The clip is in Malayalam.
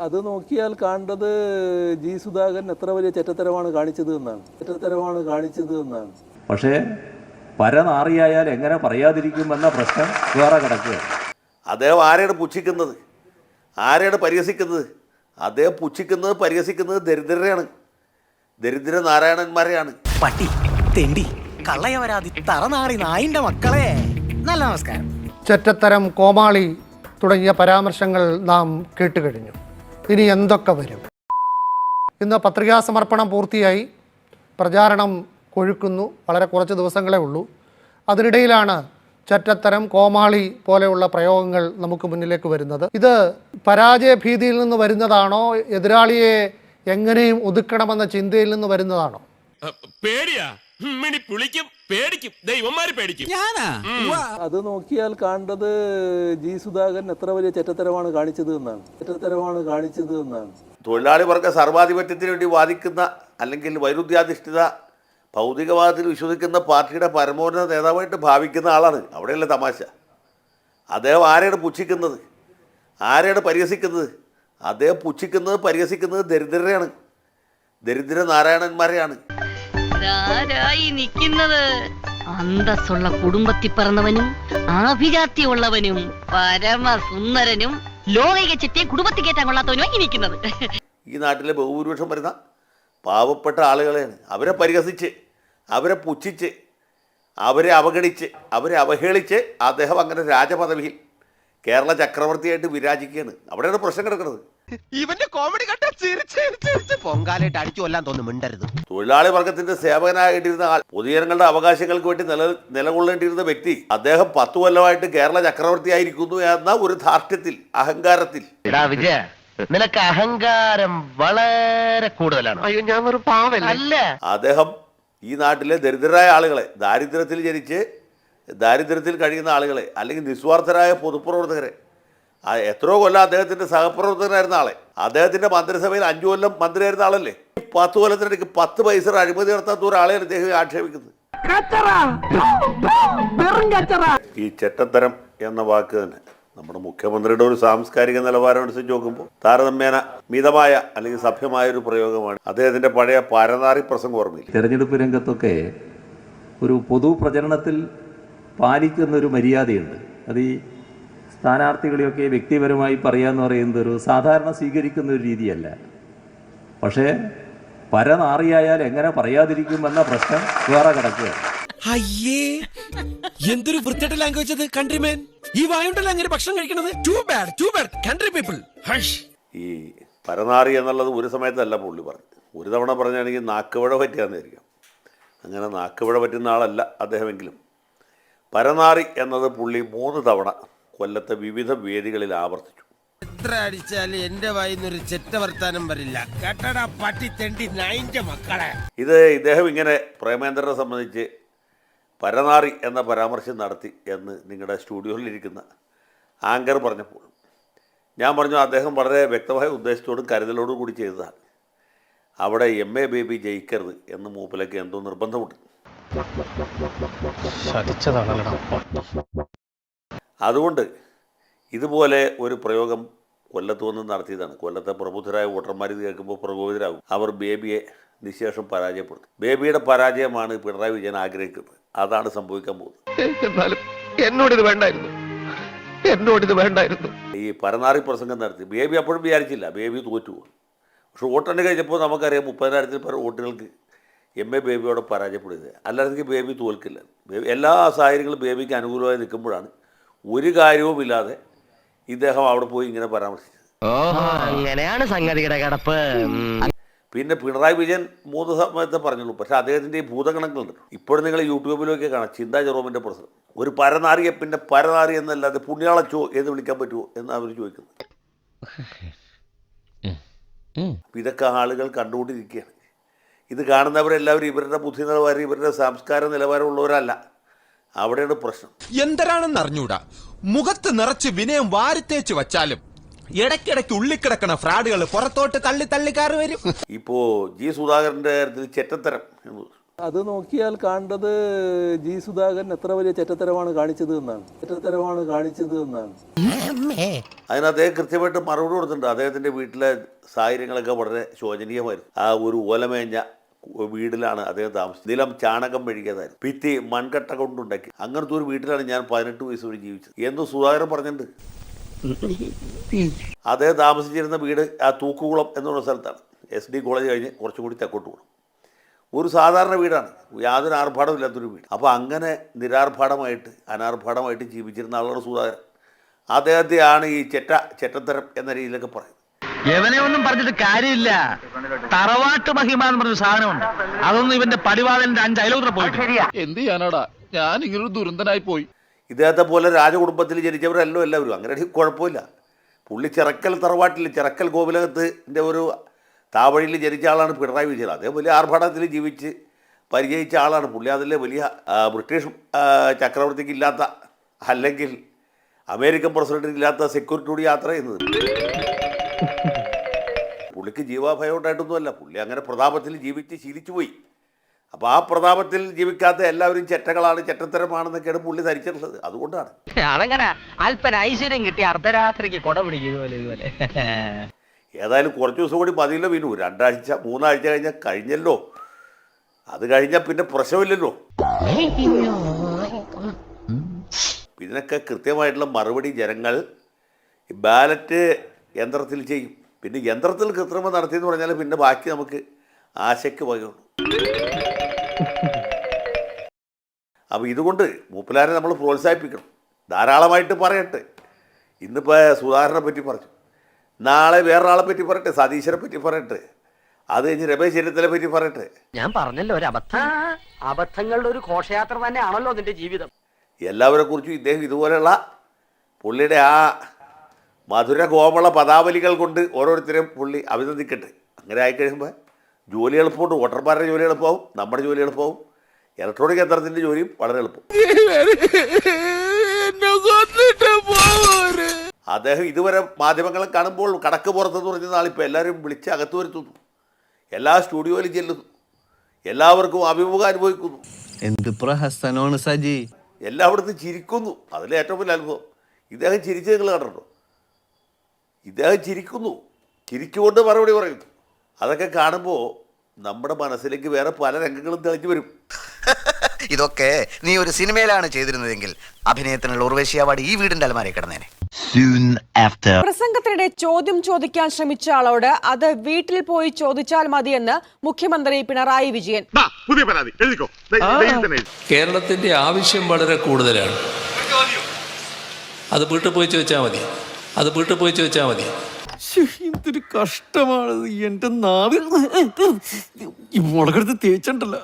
അത് നോക്കിയാൽ കാണേണ്ടത് ജി സുധാകരൻ എത്ര വലിയ ചെറ്റത്തരമാണ് കാണിച്ചത് എന്നാണ്. പക്ഷേ പരനാറിയായാൽ എങ്ങനെ പറയാതിരിക്കുമെന്ന പ്രശ്നം വേറെ കിടക്കുക. അദ്ദേഹം ആരെയാണ് പുച്ഛിക്കുന്നത്, ആരെയാണ് പരിഹസിക്കുന്നത്? അദ്ദേഹം പുച്ഛിക്കുന്നത് പരിഹസിക്കുന്നത് ദരിദ്രരെയാണ്, ദരിദ്ര നാരായണന്മാരെയാണ്. പട്ടി തെണ്ടി കള്ളയവരാതി തറനാറി നായിന്റെ മക്കളെ. നല്ല നമസ്കാരം. ചെറ്റത്തരം, കോമാളി തുടങ്ങിയ പരാമർശങ്ങൾ നാം കേട്ടുകഴിഞ്ഞു. ഇനി എന്തൊക്കെ വരും? ഇന്ന് പത്രികാ സമർപ്പണം പൂർത്തിയായി, പ്രചാരണം കൊഴുക്കുന്നു. വളരെ കുറച്ച് ദിവസങ്ങളേ ഉള്ളൂ. അതിനിടയിലാണ് ചെറ്റത്തരം, കോമാളി പോലെയുള്ള പ്രയോഗങ്ങൾ നമുക്ക് മുന്നിലേക്ക് വരുന്നത്. ഇത് പരാജയ ഭീതിയിൽ നിന്ന് വരുന്നതാണോ, എതിരാളിയെ എങ്ങനെയും ഒതുക്കണമെന്ന ചിന്തയിൽ നിന്ന് വരുന്നതാണോ? അത് നോക്കിയാൽ കാണേണ്ടത് ജി സുധാകരൻ എത്ര വലിയ ചെറ്റത്തരമാണ് കാണിച്ചത് എന്നാണ്. തൊഴിലാളി വർഗ സർവാധിപത്യത്തിന് വേണ്ടി വാദിക്കുന്ന അല്ലെങ്കിൽ വൈരുദ്ധ്യാധിഷ്ഠിത ഭൗതികവാദത്തിൽ വിശ്വസിക്കുന്ന പാർട്ടിയുടെ പരമോന്നത നേതാവായിട്ട് ഭാവിക്കുന്ന ആളാണ്. അവിടെയല്ല തമാശ. അദ്ദേഹം ആരെയാണ് പുച്ഛിക്കുന്നത്, ആരെയാണ് പരിഹസിക്കുന്നത്? അദ്ദേഹം പുച്ഛിക്കുന്നത് പരിഹസിക്കുന്നത് ദരിദ്രരെയാണ്, ദരിദ്ര നാരായണന്മാരെയാണ്. അന്തസ്സുള്ള കുടുംബത്തിൽ പിറന്നവനും ആഭിജാത്യമുള്ളവനും പരമസുന്ദരനും ലോകിക ചെറ്റിയെ കുടുംബത്തിൽ കയറ്റാൻ കൊള്ളാത്തവനുമായി നിൽക്കുന്നത്. ഈ നാട്ടിലെ ബഹുഭൂരിപക്ഷം വരുന്ന പാവപ്പെട്ട ആളുകളെയാണ്. അവരെ പരിഹസിച്ച്, അവരെ പുച്ഛിച്ച്, അവരെ അവഗണിച്ച്, അവരെ അവഹേളിച്ച് അദ്ദേഹം അങ്ങനെ രാജപദവിയിൽ കേരള ചക്രവർത്തിയായിട്ട് വിരാജിക്കുകയാണ്. അവിടെയാണ് പ്രശ്നം കിടക്കുന്നത്. ഇവന്റെ കോമഡി കണ്ട പൊങ്കാലായിട്ട് അടിച്ചു കൊല്ലാൻ തോന്നുന്നുണ്ടരുത്. തൊഴിലാളി വർഗത്തിന്റെ സേവകനായിട്ടിരുന്ന ആൾ, പൊതുജനങ്ങളുടെ അവകാശങ്ങൾക്ക് വേണ്ടി നിലകൊള്ളേണ്ടിയിരുന്ന വ്യക്തി, അദ്ദേഹം 10 കൊല്ലമായിട്ട് കേരള ചക്രവർത്തി ആയിരിക്കുന്നു എന്ന ഒരു ധാർഷ്ട്യത്തിൽ, അഹങ്കാരത്തിൽ. വിജയ, നിനക്ക് അഹങ്കാരം വളരെ കൂടുതലാണ്. അയ്യോ, ഞാൻ ഒരു പാവല്ല. അദ്ദേഹം ഈ നാട്ടിലെ ദരിദ്രരായ ആളുകളെ, ദാരിദ്ര്യത്തിൽ ജനിച്ച് ദാരിദ്ര്യത്തിൽ കഴിയുന്ന ആളുകളെ, അല്ലെങ്കിൽ നിസ്വാർത്ഥരായ പൊതുപ്രവർത്തകരെ, എത്രയോ കൊല്ലം അദ്ദേഹത്തിന്റെ സഹപ്രവർത്തകനായിരുന്ന ആളെ, അദ്ദേഹത്തിന്റെ മന്ത്രിസഭയിൽ 5 കൊല്ലം മന്ത്രിയായിരുന്ന ആളല്ലേ, 10 കൊല്ലത്തിനിടയ്ക്ക് 10 പൈസ അഴിമതി നടത്താത്ത ഒരാളെയാണ് അദ്ദേഹം ആക്ഷേപിക്കുന്നത്. ഈ ചെറ്റത്തരം എന്ന വാക്ക് തന്നെ നമ്മുടെ മുഖ്യമന്ത്രിയുടെ ഒരു സാംസ്കാരിക നിലവാരം അനുസരിച്ച് നോക്കുമ്പോൾ താരതമ്യേന മിതമായ അല്ലെങ്കിൽ സഭ്യമായ ഒരു പ്രയോഗമാണ്. അദ്ദേഹത്തിന്റെ പഴയ പരനാറി പ്രസംഗം ഓർമ്മയില്ല. തെരഞ്ഞെടുപ്പ് രംഗത്തൊക്കെ ഒരു പൊതു പ്രചരണത്തിൽ പാലിക്കുന്നൊരു മര്യാദയുണ്ട്. അത് ഈ സ്ഥാനാർത്ഥികളെയൊക്കെ വ്യക്തിപരമായി പറയാന്ന് പറയുന്നത് ഒരു സാധാരണ സ്വീകരിക്കുന്ന ഒരു രീതിയല്ല. പക്ഷേ പരനാറിയായാൽ എങ്ങനെ പറയാതിരിക്കുമെന്ന പ്രശ്നം വേറെ കിടക്കുക. അയ്യേ, എന്തൊരു വൃത്തിയുടെ ലാംഗ്വേജ് അത് കൺട്രിമാൻ. ഈ വായുണ്ടല്ലോ അങ്ങനെ ഭക്ഷണം കഴിക്കുന്നത്. Too bad country people. ഈ പരനാറി എന്നുള്ളത് ഒരു സമയത്തല്ല പുള്ളി പറഞ്ഞു. ഒരു തവണ പറഞ്ഞാണെങ്കിൽ നാക്കുപഴ പറ്റിയാന്നിരിക്കാം. അങ്ങനെ നാക്കുപഴ പറ്റുന്ന ആളല്ല അദ്ദേഹമെങ്കിലും. പരനാറി എന്നത് പുള്ളി 3 തവണ കൊല്ലത്തെ വിവിധ വേദികളിൽ ആവർത്തിച്ചു. എത്ര അടിച്ചാലും എന്റെ വായിന്നൊരു ചെറ്റ വർത്താനം വരില്ല. കേട്ടടാ പട്ടി തെണ്ടി നായിന്റെ മക്കളെ. ഇത് ഇദ്ദേഹം ഇങ്ങനെ പ്രേമേന്ദ്രനെ സംബന്ധിച്ച് പരനാറി എന്ന പരാമർശം നടത്തി എന്ന് നിങ്ങളുടെ സ്റ്റുഡിയോയിലിരിക്കുന്ന ആങ്കർ പറഞ്ഞപ്പോൾ ഞാൻ പറഞ്ഞു, അദ്ദേഹം വളരെ വ്യക്തമായ ഉദ്ദേശത്തോടും കരുതലോടും കൂടി ചെയ്തതാണ്. അവിടെ MA ബേബി ജയിക്കരുത് എന്ന് മൂപ്പിലേക്ക് എന്തോ നിർബന്ധമുണ്ട്. അതുകൊണ്ട് ഇതുപോലെ ഒരു പ്രയോഗം കൊല്ലത്ത് വന്ന് നടത്തിയതാണ്. കൊല്ലത്തെ പ്രബുദ്ധരായ വോട്ടർമാർ ഇത് കേൾക്കുമ്പോൾ പ്രകോപിതരാകും. അവർ ബേബിയെ നിശേഷം പരാജയപ്പെടുത്തും. ബേബിയുടെ പരാജയമാണ് പിണറായി വിജയൻ ആഗ്രഹിക്കുന്നത്. അതാണ് സംഭവിക്കാൻ പോകുന്നത്. എന്നോടിത് വേണ്ടായിരുന്നു. ഈ പരനാറി പ്രസംഗം നടത്തി ബേബി അപ്പോഴും വിചാരിച്ചില്ല ബേബി തോറ്റു. പക്ഷെ വോട്ടെണ്ണി കഴിഞ്ഞപ്പോൾ നമുക്കറിയാം 30,000-ൽ പരം വോട്ടുകൾക്ക് MA ബേബിയോടെ പരാജയപ്പെടുന്നത്. അല്ലാതെ ബേബി തോൽക്കില്ല. എല്ലാ സാഹചര്യങ്ങളും ബേബിക്ക് അനുകൂലമായി നിൽക്കുമ്പോഴാണ് ഒരു കാര്യവുമില്ലാതെ ഇദ്ദേഹം അവിടെ പോയി ഇങ്ങനെ പരാമർശിച്ചത്. അങ്ങനെയാണ് സംഗതിയുടെ കിടപ്പ്. പിന്നെ പിണറായി വിജയൻ 3 സമയത്ത് പറഞ്ഞുള്ളൂ. പക്ഷേ അദ്ദേഹത്തിൻ്റെ ഈ ഭൂതഗണങ്ങളുണ്ട്. ഇപ്പോഴും നിങ്ങൾ യൂട്യൂബിലൊക്കെ കാണാം. ചിന്താ ജെറോമിൻ്റെ പ്രസംഗം. ഒരു പരനാറിയെ പിന്നെ പരനാറി എന്നല്ലാതെ പുണ്യാളച്ചോ എന്ന് വിളിക്കാൻ പറ്റുമോ എന്ന് അവർ ചോദിക്കുന്നത്. ഇതൊക്കെ ആളുകൾ കണ്ടുകൊണ്ടിരിക്കുകയാണ്. ഇത് കാണുന്നവരെല്ലാവരും ഇവരുടെ ബുദ്ധി നിലവാരം, ഇവരുടെ സംസ്കാര നിലവാരമുള്ളവരല്ല. അവിടെയാണ് പ്രശ്നം. എന്തരാണെന്ന് അറിഞ്ഞൂടാ. മുഖത്ത് നിറച്ച് വിനയം വാരിത്തേച്ച് വച്ചാലും ഇടയ്ക്കിടയ്ക്ക് ഉള്ളിക്കിടക്കണ ഫ്രാഡുകൾ പുറത്തോട്ട് തള്ളി കയറി വരും. ഇപ്പോൾ ജി സുധാകരൻ്റെ കാര്യത്തിൽ ചെറ്റത്തരം എന്ന് അത് നോക്കിയാൽ കാണേണ്ടത് ജി സുധാകരൻ എത്ര വലിയ ചെറ്റത്തരമാണ് കാണിച്ചത് എന്നാണ്. അതിന് അദ്ദേഹം കൃത്യമായിട്ട് മറുപടി കൊടുത്തിട്ടുണ്ട്. അദ്ദേഹത്തിൻ്റെ വീട്ടിലെ സാഹചര്യങ്ങളൊക്കെ വളരെ ശോചനീയമായിരുന്നു. ആ ഒരു ഓലമേഞ്ഞ വീട്ടിലാണ് അദ്ദേഹം താമസിച്ചത്. നിലം ചാണകം മെഴുകിയതായിരുന്നു, ഭിത്തി മൺകട്ട കൊണ്ടുണ്ടാക്കി. അങ്ങനത്തെ ഒരു വീട്ടിലാണ് ഞാൻ 18 വയസ്സ് വരെ ജീവിച്ചത് എന്ന് സുധാകരൻ പറഞ്ഞിട്ടുണ്ട്. അദ്ദേഹം താമസിച്ചിരുന്ന വീട് ആ തൂക്കുകുളം എന്നുള്ള സ്ഥലത്താണ്. SD കോളേജ് കഴിഞ്ഞ് കുറച്ചും കൂടി തെക്കോട്ട് പോകണം. ഒരു സാധാരണ വീടാണ്, യാതൊരു ആർഭാടമില്ലാത്തൊരു വീട്. അപ്പോൾ അങ്ങനെ നിരാർഭാടമായിട്ട് അനാർഭാടമായിട്ട് ജീവിച്ചിരുന്ന ആളാണ് സുധാകരൻ. അദ്ദേഹത്തെയാണ് ഈ ചെറ്റത്തരം എന്ന രീതിയിലൊക്കെ പറയുന്നത്. എവനെ ഒന്നും പറഞ്ഞിട്ട് കാര്യമില്ല. തറവാട്ട് മഹിമ എന്ന് പറഞ്ഞ സാധനമുണ്ട്. അതൊന്നും ഇവന്റെ പടിവാളന്റെ 5 അയലോത്ര പോയിട്ട് എന്ത് ചെയ്യാനാടാ, ഞാൻ ഇങ്ങനൊരു ദുരന്തനായി പോയി. ഇദ്ദേഹത്തെ പോലെ രാജകുടുംബത്തിൽ ജനിച്ചവരല്ലോ എല്ലാവരും. അങ്ങനെ കുഴപ്പമില്ല. പുള്ളി ചിറക്കൽ തറവാട്ടിൽ ചിറക്കൽ ഗോകുലകത്തിൻ്റെ ഒരു താവഴിയിൽ ജനിച്ച ആളാണ് പിണറായി വിജയൻ. അദ്ദേഹം വലിയ ആർഭാടത്തിൽ ജീവിച്ച് പരിചയിച്ച ആളാണ്. പുള്ളി അതിലെ വലിയ ബ്രിട്ടീഷ് ചക്രവർത്തിക്ക് ഇല്ലാത്ത, അല്ലെങ്കിൽ അമേരിക്കൻ പ്രസിഡന്റിന് ഇല്ലാത്ത സെക്യൂരിറ്റിയോട് യാത്ര ചെയ്യുന്നത്. പുള്ളിക്ക് ജീവാഭയം ഉണ്ടായിട്ടൊന്നുമല്ല. പുള്ളി അങ്ങനെ പ്രതാപത്തിൽ ജീവിച്ച് ശീലിച്ചു പോയി. അപ്പോൾ ആ പ്രതാപത്തിൽ ജീവിക്കാത്ത എല്ലാവരും ചെറ്റകളാണ്, ചെറ്റത്തരമാണെന്നൊക്കെയാണ് പുള്ളി ധരിച്ചിട്ടുള്ളത്. അതുകൊണ്ടാണ് അതങ്ങനെ അല്പന ഐശ്വര്യം കിട്ടി അർദ്ധരാത്രിക്ക് കൊട പിടിക്കുപോലെ. ഏതായാലും കുറച്ച് ദിവസം കൂടി മതിയല്ലോ വിനു. 2 ആഴ്ച 3 ആഴ്ച കഴിഞ്ഞാൽ കഴിഞ്ഞല്ലോ. അത് കഴിഞ്ഞാൽ പിന്നെ പ്രശ്നമില്ലല്ലോ. ഇതിനൊക്കെ കൃത്യമായിട്ടുള്ള മറുപടി ജനങ്ങൾ ബാലറ്റ് യന്ത്രത്തിൽ ചെയ്യും. പിന്നെ യന്ത്രത്തിൽ കൃത്രിമം നടത്തിയെന്ന് പറഞ്ഞാൽ പിന്നെ ബാക്കി നമുക്ക് ആശയ്ക്ക് വകയുള്ളൂ. അപ്പോൾ ഇതുകൊണ്ട് മൂപ്പലാരെ നമ്മൾ പ്രോത്സാഹിപ്പിക്കണം, ധാരാളമായിട്ട് പറയട്ടെ. ഇന്നിപ്പോൾ സുധാകരനെ പറ്റി പറഞ്ഞു, നാളെ വേറൊരാളെ പറ്റി പറയട്ടെ, സതീശനെ പറ്റി പറയട്ടെ, അത് കഴിഞ്ഞ് രമേശ് ചെന്നിത്തലയെ പറ്റി പറയട്ടെ. ഞാൻ പറഞ്ഞല്ലോ ഒരു അബദ്ധം. അബദ്ധങ്ങളുടെ ഒരു ഘോഷയാത്ര തന്നെയാണല്ലോ നിന്റെ ജീവിതം. എല്ലാവരെ കുറിച്ചും ഇദ്ദേഹം ഇതുപോലെയുള്ള പുള്ളിയുടെ ആ മധുര കോമള പദാവലികൾ കൊണ്ട് ഓരോരുത്തരെയും പുള്ളി അഭിനന്ദിക്കട്ടെ. അങ്ങനെ ആയിക്കഴിയുമ്പോൾ ജോലി എളുപ്പമുണ്ട്. വോട്ടർമാരുടെ ജോലി എളുപ്പമാവും, നമ്മുടെ ജോലി എളുപ്പമാവും, ഇലക്ട്രോണിക് യന്ത്രത്തിൻ്റെ ജോലിയും വളരെ എളുപ്പം. അദ്ദേഹം ഇതുവരെ മാധ്യമങ്ങളെ കാണുമ്പോൾ കടക്ക് പുറത്തെന്ന് പറഞ്ഞ നാളിപ്പോൾ എല്ലാവരും വിളിച്ച് അകത്ത് വരുത്തുന്നു, എല്ലാ സ്റ്റുഡിയോയിലും ചെല്ലുന്നു, എല്ലാവർക്കും അഭിമുഖം അനുഭവിക്കുന്നു. എന്ത് പ്രഹസനമാണ് സജി. എല്ലായിടത്തും ചിരിക്കുന്നു. അതിലെ ഏറ്റവും വലിയ അത്ഭുതം, ഇദ്ദേഹം ചിരിച്ച് നിങ്ങൾ കണ്ടിട്ടുണ്ടോ? ഇദ്ദേഹം ചിരിക്കുന്നു, ചിരിച്ചുകൊണ്ട് മറുപടി പറയുന്നു. അതൊക്കെ കാണുമ്പോൾ നമ്മുടെ മനസ്സിലേക്ക് വേറെ പല രംഗങ്ങളും തെളിഞ്ഞു വരും. ഇതൊക്കെ നീ ഒരു സിനിമയിലാണ് ചെയ്തിരുന്നതെങ്കിൽ അഭിനയത്തിനുള്ള ഉർവശി അവാർഡ് ഈ വീടിന്റെ അലമാരയിൽ കിടന്നേനെ. പ്രസംഗത്തിനിടെ ചോദ്യം ചോദിക്കാൻ ശ്രമിച്ച ആളോട് അത് വീട്ടിൽ പോയി ചോദിച്ചാൽ മതിയെന്ന് മുഖ്യമന്ത്രി പിണറായി വിജയൻ. കേരളത്തിന്റെ ആവശ്യം വളരെ കൂടുതലാണ്. അത് വീട്ടിൽ പോയി ചോദിച്ചാൽ മതി. എന്തൊരു കഷ്ടമാണ് എന്റെ നാവിൽ ഈ മുളകെടുത്ത് തേച്ചിട്ടുണ്ടല്ലോ.